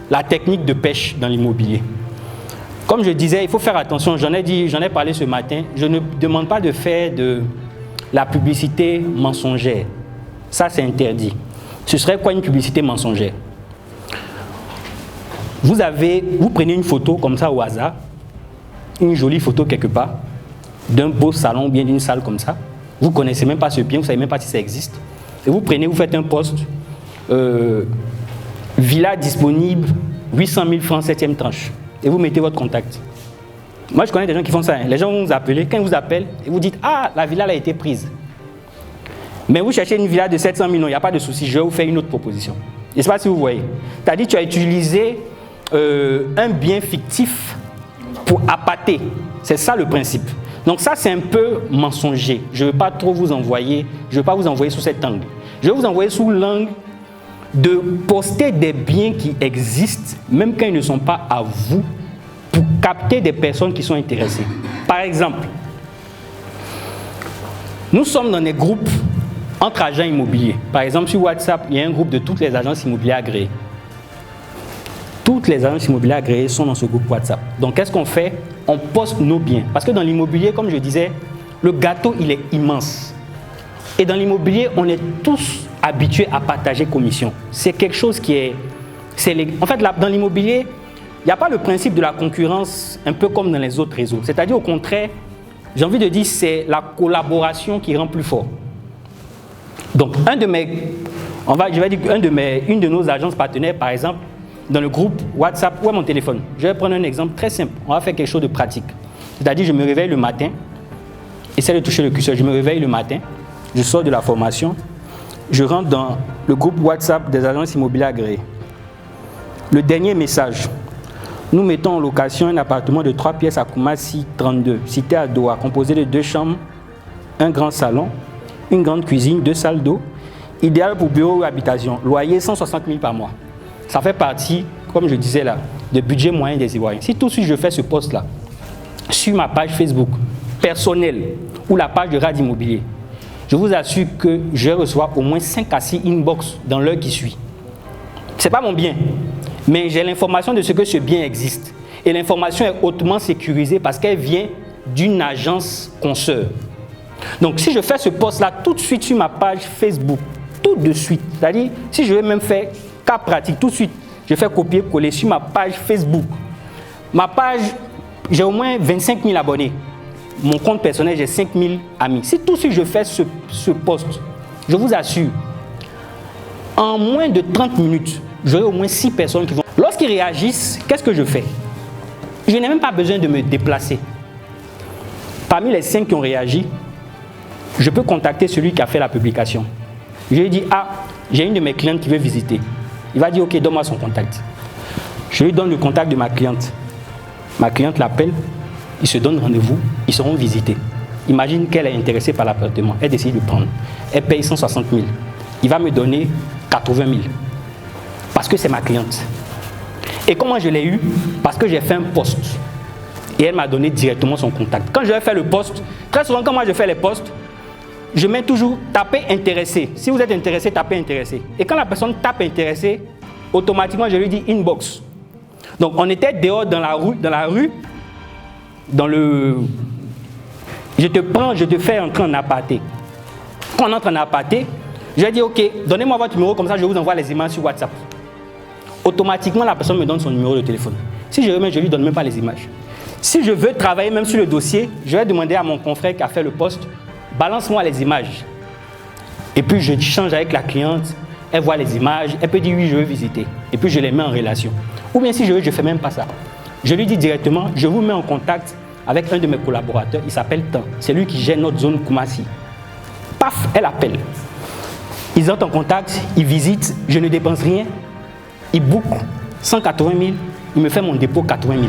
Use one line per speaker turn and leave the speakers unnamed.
la technique de pêche dans l'immobilier. Comme je disais, il faut faire attention, j'en ai parlé ce matin, je ne demande pas de faire de la publicité mensongère. Ça, c'est interdit. Ce serait quoi une publicité mensongère? Vous prenez une photo comme ça au hasard, une jolie photo quelque part, d'un beau salon ou bien d'une salle comme ça. Vous ne connaissez même pas ce bien, vous ne savez même pas si ça existe. Et vous faites un post, villa disponible, 800 000 francs, 7e tranche. Et vous mettez votre contact. Moi, je connais des gens qui font ça. Hein. Les gens vont vous appeler. Quand ils vous appellent, et vous dites « Ah, la villa a été prise. » Mais vous cherchez une villa de 700 millions, il n'y a pas de souci, je vais vous faire une autre proposition. Je ne sais pas si vous voyez. C'est-à-dire que tu as utilisé un bien fictif pour appâter. C'est ça le principe. Donc ça, c'est un peu mensonger. Je ne veux pas trop vous envoyer, je ne veux pas vous envoyer sous cet angle. Je vais vous envoyer sous l'angle de poster des biens qui existent, même quand ils ne sont pas à vous, pour capter des personnes qui sont intéressées. Par exemple, nous sommes dans des groupes entre agents immobiliers. Par exemple, sur WhatsApp, il y a un groupe de toutes les agences immobilières agréées. Toutes les agences immobilières agréées sont dans ce groupe WhatsApp. Donc, qu'est-ce qu'on fait? On poste nos biens. Parce que dans l'immobilier, comme je disais, le gâteau, il est immense. Et dans l'immobilier, on est tous habitués à partager commission. C'est quelque chose qui est... En fait, dans l'immobilier, il n'y a pas le principe de la concurrence un peu comme dans les autres réseaux. C'est-à-dire, au contraire, j'ai envie de dire, c'est la collaboration qui rend plus fort. Donc, une de nos agences partenaires, par exemple, dans le groupe WhatsApp, où est mon téléphone? Je vais prendre un exemple très simple. On va faire quelque chose de pratique. C'est-à-dire, je me réveille le matin, essaie de toucher le curseur, je me réveille le matin, je sors de la formation, je rentre dans le groupe WhatsApp des agences immobilières agréées. Le dernier message. Nous mettons en location un appartement de 3 pièces à Koumassi 32, cité à Doha, composé de 2 chambres, un grand salon, une grande cuisine, 2 salles d'eau, idéal pour bureau ou habitation, loyer 160 000 par mois. Ça fait partie, comme je disais là, du budget moyen des Ivoiriens. Si tout de suite je fais ce post-là, sur ma page Facebook personnelle ou la page de Rad Immobilier, je vous assure que je vais recevoir au moins 5 à 6 inbox dans l'heure qui suit. Ce n'est pas mon bien, mais j'ai l'information de ce que ce bien existe. Et l'information est hautement sécurisée parce qu'elle vient d'une agence consoeur. Donc si je fais ce post-là tout de suite sur ma page Facebook, tout de suite, c'est-à-dire si je vais même faire cas pratique, tout de suite, je fais copier-coller sur ma page Facebook. Ma page, j'ai au moins 25 000 abonnés. Mon compte personnel, j'ai 5 000 amis. Si tout de suite je fais ce post, je vous assure, en moins de 30 minutes, j'aurai au moins 6 personnes qui vont... Lorsqu'ils réagissent, qu'est-ce que je fais? Je n'ai même pas besoin de me déplacer. Parmi les 5 qui ont réagi, je peux contacter celui qui a fait la publication. Je lui dis, ah, j'ai une de mes clientes qui veut visiter. Il va dire, ok, donne-moi son contact. Je lui donne le contact de ma cliente. Ma cliente l'appelle, ils se donnent rendez-vous, ils seront visités. Imagine qu'elle est intéressée par l'appartement, elle décide de prendre. Elle paye 160 000. Il va me donner 80 000. Parce que c'est ma cliente. Et comment je l'ai eu? Parce que j'ai fait un post. Et elle m'a donné directement son contact. Quand je vais faire le post, très souvent quand moi je fais les posts, je mets toujours taper intéressé. Si vous êtes intéressé, tapez intéressé. Et quand la personne tape intéressé, automatiquement je lui dis inbox. Donc on était dehors dans la rue, je te prends, je te fais entrer en aparté. Quand on entre en aparté, je lui dis ok, donnez-moi votre numéro, comme ça je vous envoie les images sur WhatsApp. Automatiquement la personne me donne son numéro de téléphone. Si je remets, je lui donne même pas les images. Si je veux travailler même sur le dossier, je vais demander à mon confrère qui a fait le poste, balance-moi les images. Et puis je change avec la cliente, elle voit les images, elle peut dire oui, je veux visiter. Et puis je les mets en relation. Ou bien si je veux, je ne fais même pas ça. Je lui dis directement, je vous mets en contact avec un de mes collaborateurs, il s'appelle Tan. C'est lui qui gère notre zone Koumassi. Paf, elle appelle. Ils entrent en contact, ils visitent, je ne dépense rien. Ils bookent 180 000, il me fait mon dépôt 80 000.